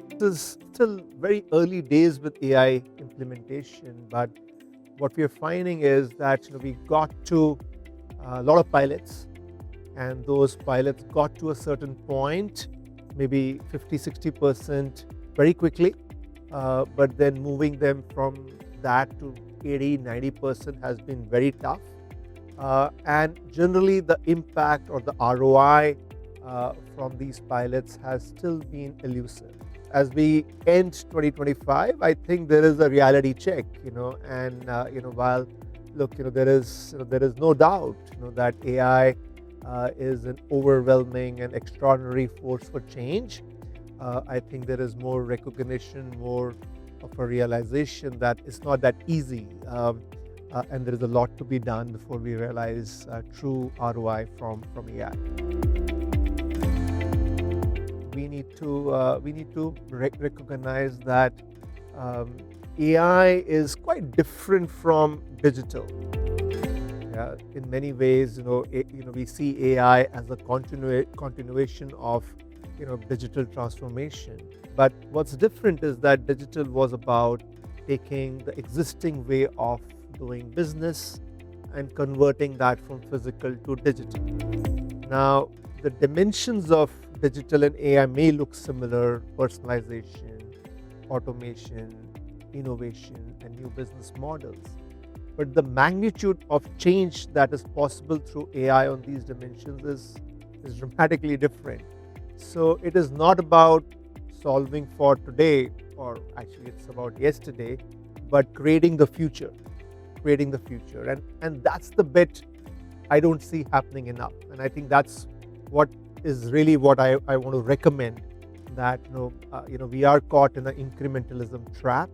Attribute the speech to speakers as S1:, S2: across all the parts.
S1: It is still very early days with AI implementation, but what we are finding is that we got to a lot of pilots, and those pilots got to a certain point, maybe 50-60% very quickly, but then moving them from that to 80-90% has been very tough. And generally, the impact or the ROI from these pilots has still been elusive. As we end 2025, I think there is a reality check, and while look, there is no doubt, that AI is an overwhelming and extraordinary force for change. I think there is more recognition, more of a realization that it's not that easy, and there is a lot to be done before we realize true ROI from AI. We need to recognize that AI is quite different from digital. Yeah, in many ways, we see AI as a continuation of digital transformation. But what's different is that digital was about taking the existing way of doing business and converting that from physical to digital. Now, the dimensions of digital and AI may look similar: personalization, automation, innovation, and new business models. But the magnitude of change that is possible through AI on these dimensions is dramatically different. So it is not about solving for today, or actually it's about yesterday, but creating the future. And that's the bit I don't see happening enough. And I think that's what is really what I want to recommend, that we are caught in an incrementalism trap,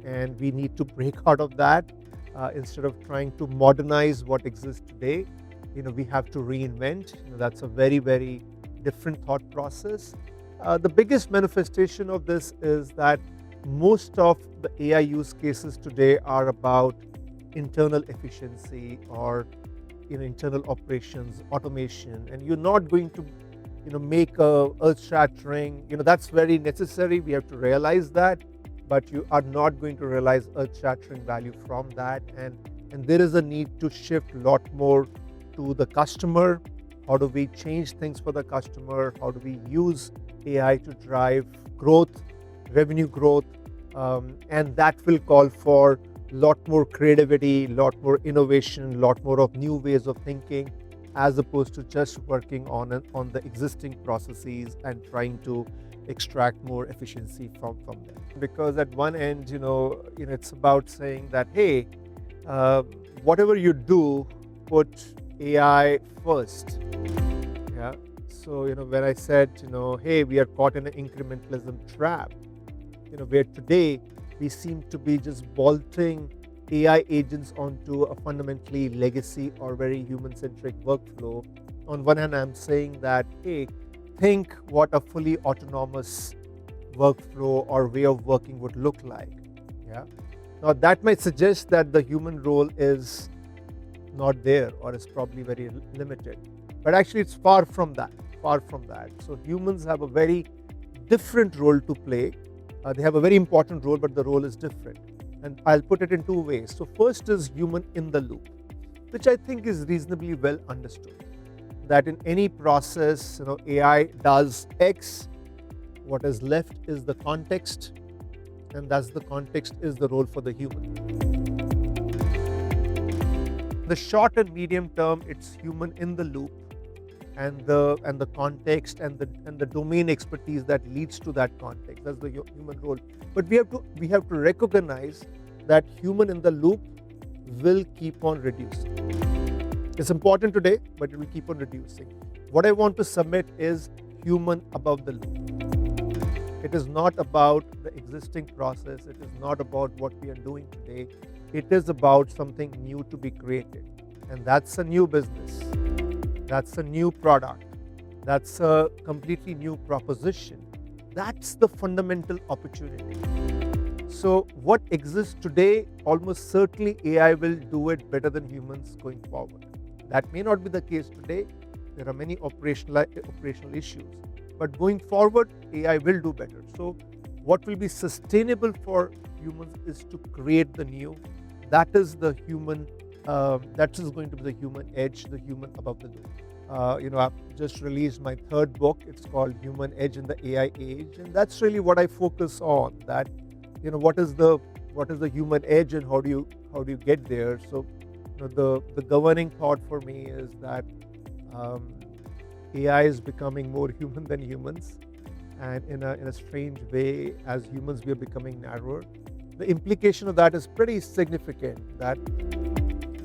S1: and we need to break out of that. Instead of trying to modernize what exists today, we have to reinvent. That's a very, very different thought process. The biggest manifestation of this is that most of the AI use cases today are about internal efficiency or internal operations, automation, and you're not going to make a earth-shattering, that's very necessary. We have to realize that, but you are not going to realize earth-shattering value from that. And there is a need to shift a lot more to the customer. How do we change things for the customer? How do we use AI to drive growth, revenue growth? And that will call for a lot more creativity, a lot more innovation, a lot more of new ways of thinking, as opposed to just working on the existing processes and trying to extract more efficiency from them. Because at one end, it's about saying that, hey, whatever you do, put AI first. Yeah. So when I said, hey, we are caught in an incrementalism trap, where today we seem to be just bolting AI agents onto a fundamentally legacy or very human-centric workflow. On one hand, I'm saying that, hey, think what a fully autonomous workflow or way of working would look like. Yeah. Now, that might suggest that the human role is not there, or is probably very limited. But actually, it's far from that. So humans have a very different role to play. They have a very important role, but the role is different. And I'll put it in two ways. So first is human in the loop, which I think is reasonably well understood. That in any process, AI does X. What is left is the context, and that's the context is the role for the human. The short and medium term, it's human in the loop, and the context and the domain expertise that leads to that context. That's the human role. But we have to recognize that human in the loop will keep on reducing. It's important today, but it will keep on reducing. What I want to submit is human above the loop. It is not about the existing process. It is not about what we are doing today. It is about something new to be created. And that's a new business. That's a new product. That's a completely new proposition. That's the fundamental opportunity. So what exists today, almost certainly AI will do it better than humans going forward. That may not be the case today. There are many operational issues, but going forward, AI will do better. So what will be sustainable for humans is to create the new. That is the human. That is going to be the human edge, the human above the law. I've just released my third book. It's called Human Edge in the AI Age, and that's really what I focus on. That what is the human edge, and how do you get there? So the governing thought for me is that AI is becoming more human than humans, and in a strange way, as humans we are becoming narrower. The implication of that is pretty significant. That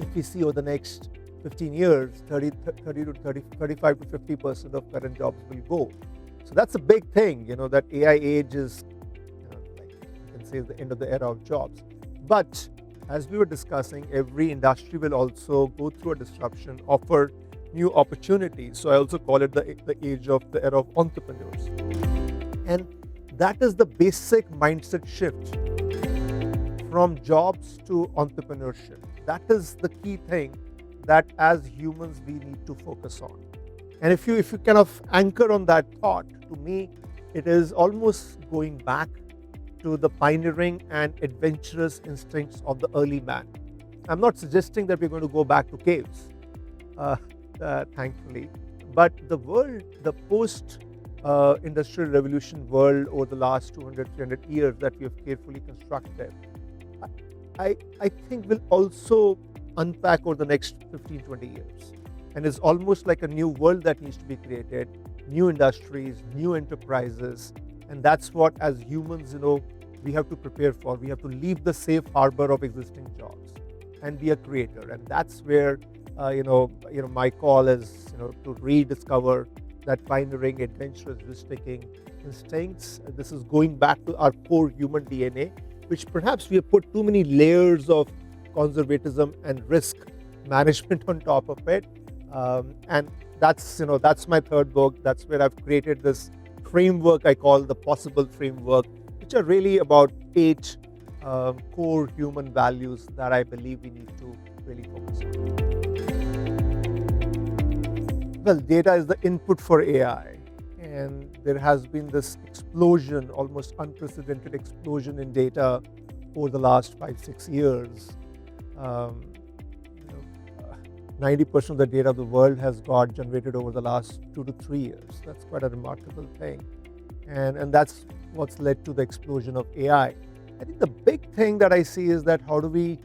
S1: if we see over the next 15 years, 30 to 30, 35 to 50% of current jobs will go. So that's a big thing, that AI age is, like you can say, is the end of the era of jobs. But as we were discussing, every industry will also go through a disruption, offer new opportunities. So I also call it the age of the era of entrepreneurs. And that is the basic mindset shift from jobs to entrepreneurship. That is the key thing that as humans we need to focus on. And if you kind of anchor on that thought, to me, it is almost going back to the pioneering and adventurous instincts of the early man. I'm not suggesting that we're going to go back to caves, thankfully, but the world, the post-industrial revolution world over the last 200, 300 years that we have carefully constructed, I think will also unpack over the next 15, 20 years. And it's almost like a new world that needs to be created, new industries, new enterprises. And that's what, as humans, we have to prepare for. We have to leave the safe harbor of existing jobs and be a creator. And that's where, my call is, to rediscover that pioneering, adventurous, risk-taking instincts. This is going back to our core human DNA, which perhaps we have put too many layers of conservatism and risk management on top of it. And that's my third book. That's where I've created this framework I call the possible framework, which are really about 8 core human values that I believe we need to really focus on. Well, data is the input for AI. And there has been this explosion, almost unprecedented explosion in data over the last 5-6 years. 90% of the data of the world has got generated over the last 2 to 3 years. That's quite a remarkable thing. And that's what's led to the explosion of AI. I think the big thing that I see is that how do we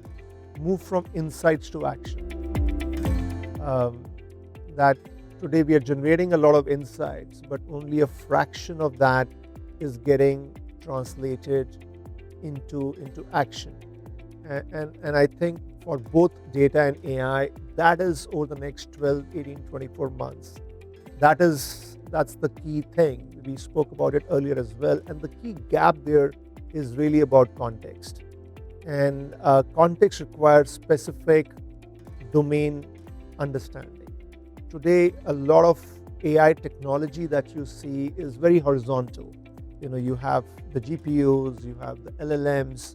S1: move from insights to action? That today we are generating a lot of insights, but only a fraction of that is getting translated into action. And I think for both data and AI, that is over the next 12, 18, 24 months. That's the key thing. We spoke about it earlier as well. And the key gap there is really about context. And context requires specific domain understanding. Today, a lot of AI technology that you see is very horizontal. You have the GPUs, you have the LLMs,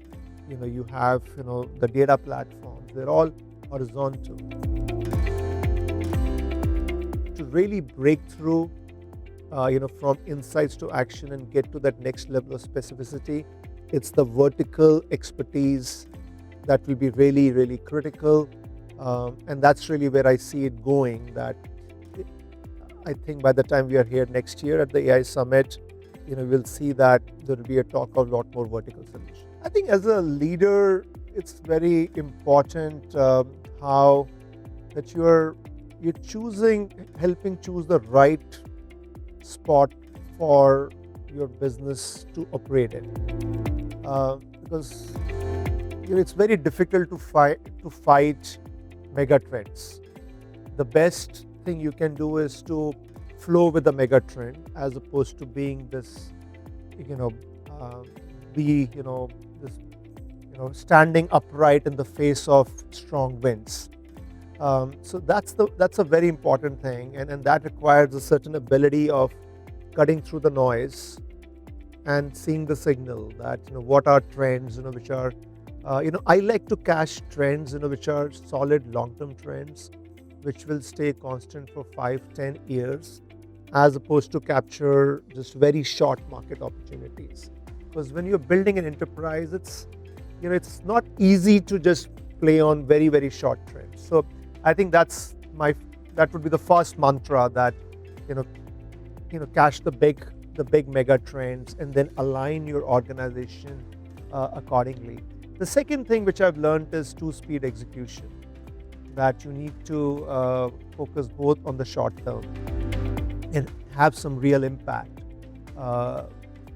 S1: you have the data platforms. They're all horizontal. To really break through, from insights to action and get to that next level of specificity, it's the vertical expertise that will be really, really critical. And that's really where I see it going. I think by the time we are here next year at the AI Summit, we'll see that there will be a talk of a lot more vertical solutions. I think as a leader, it's very important how that you're helping choose the right spot for your business to operate in, because it's very difficult to fight mega trends. The best thing you can do is to flow with the mega trend as opposed to being this, standing upright in the face of strong winds. So that's a very important thing, and that requires a certain ability of cutting through the noise and seeing the signal that what are trends which are I like to catch trends which are solid long-term trends which will stay constant for 5-10 years, as opposed to capture just very short market opportunities. Because when you're building an enterprise, it's not easy to just play on very, very short trends. So I think that would be the first mantra, that you know catch the big mega trends and then align your organization accordingly. The second thing which I've learned is two-speed execution, that you need to focus both on the short term and have some real impact,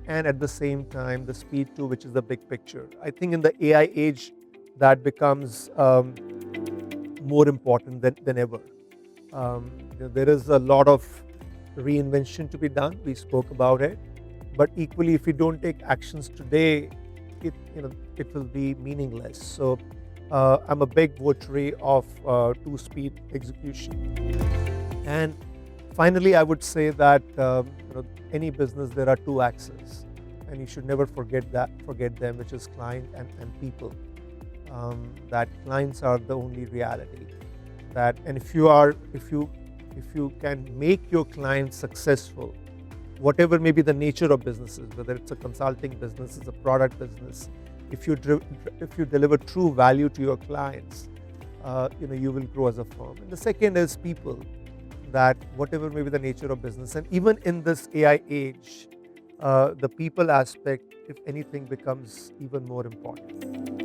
S1: and at the same time the speed too, which is the big picture. I think in the AI age that becomes more important than ever. There is a lot of reinvention to be done. We spoke about it, but equally, if we don't take actions today, it will be meaningless. So I'm a big votary of two-speed execution. And finally, I would say that any business, there are two axes, and you should never forget them, which is client and people. That clients are the only reality. And if you can make your clients successful, whatever may be the nature of businesses, whether it's a consulting business, it's a product business, if you deliver true value to your clients, you will grow as a firm. And the second is people, that whatever may be the nature of business, and even in this AI age, the people aspect, if anything, becomes even more important.